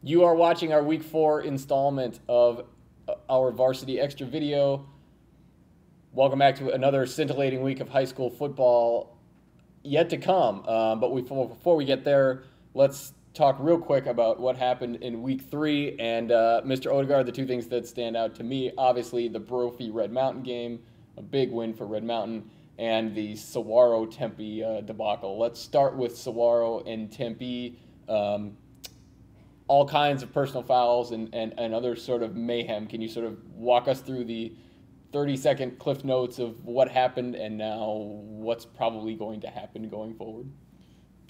You are watching our Week 4 installment of our Varsity Xtra video. Welcome back to another scintillating week of high school football yet to come. Before we get there, let's talk real quick about what happened in Week 3. And Mr. Odegard, the two things that stand out to me, obviously the Brophy-Red Mountain game, a big win for Red Mountain, and the Saguaro-Tempe debacle. Let's start with Saguaro and Tempe. All kinds of personal fouls and other sort of mayhem. Can you sort of walk us through the 30-second cliff notes of what happened and now what's probably going to happen going forward?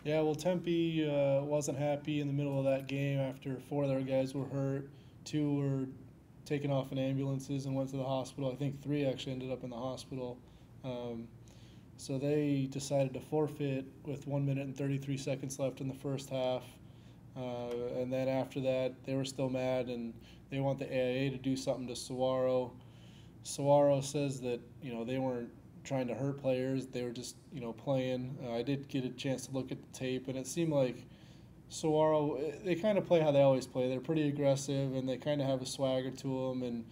Yeah, well, Tempe wasn't happy in the middle of that game after 4 of their guys were hurt. 2 were taken off in ambulances and went to the hospital. I think 3 actually ended up in the hospital. So they decided to forfeit with 1 minute and 33 seconds left in the first half. And then after that, they were still mad, and they want the AIA to do something to Saguaro. Saguaro says that, they weren't trying to hurt players. They were just, playing. I did get a chance to look at the tape, and it seemed like Saguaro, they kind of play how they always play. They're pretty aggressive, and they kind of have a swagger to them, and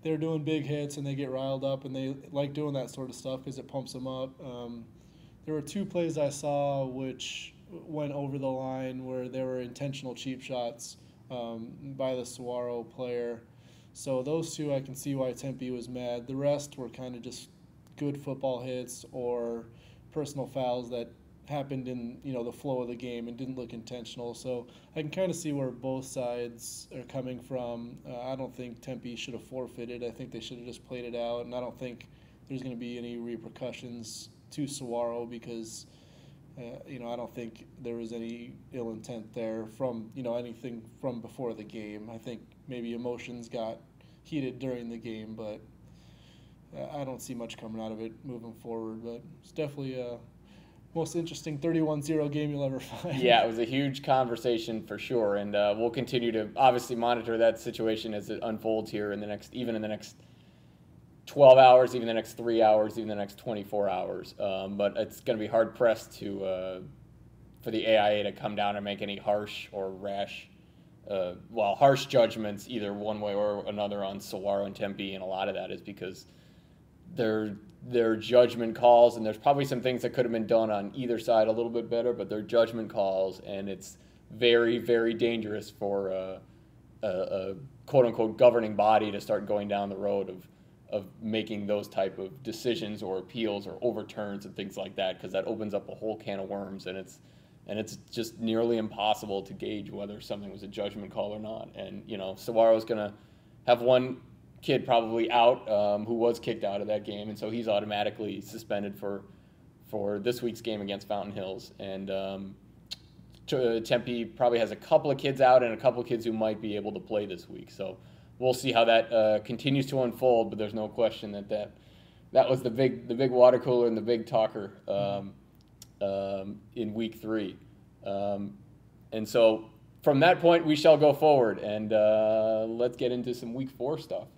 they're doing big hits, and they get riled up, and they like doing that sort of stuff because it pumps them up. There were 2 plays I saw which went over the line where there were intentional cheap shots by the Saguaro player. So those 2, I can see why Tempe was mad. The rest were kind of just good football hits or personal fouls that happened in the flow of the game and didn't look intentional. So I can kind of see where both sides are coming from. I don't think Tempe should have forfeited. I think they should have just played it out, and I don't think there's going to be any repercussions to Saguaro because I don't think there was any ill intent there from, anything from before the game. I think maybe emotions got heated during the game, but I don't see much coming out of it moving forward. But it's definitely a most interesting 31-0 game you'll ever find. Yeah, it was a huge conversation for sure, and we'll continue to obviously monitor that situation as it unfolds here in the next 12 hours, even the next 3 hours, even the next 24 hours. But it's going to be hard-pressed for the AIA to come down and make any harsh or rash, harsh judgments either one way or another on Saguaro and Tempe, and a lot of that is because their judgment calls, and there's probably some things that could have been done on either side a little bit better, but they're judgment calls, and it's very, very dangerous for a quote-unquote governing body to start going down the road of making those type of decisions or appeals or overturns and things like that, because that opens up a whole can of worms, and it's just nearly impossible to gauge whether something was a judgment call or not. And Saguaro's gonna have one kid probably out who was kicked out of that game, and so he's automatically suspended for this week's game against Fountain Hills. And Tempe probably has a couple of kids out and a couple of kids who might be able to play this week. So we'll see how that continues to unfold, but there's no question that was the big water cooler and the big talker in Week 3. And so from that point, we shall go forward, and let's get into some Week 4 stuff.